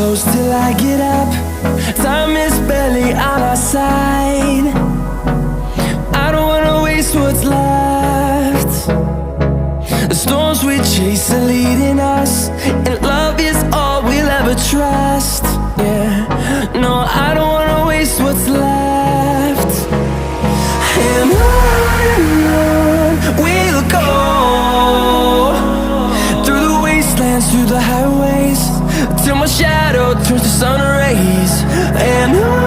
close till I get up. Time is barely on our side. I don't wanna waste what's left. The storms we chase are leading us, and love is all we'll ever trust. Yeah, no, I don't wanna waste what's left. And on we'll go, through the wastelands, through the highways, till my shadow turns to sun rays. And on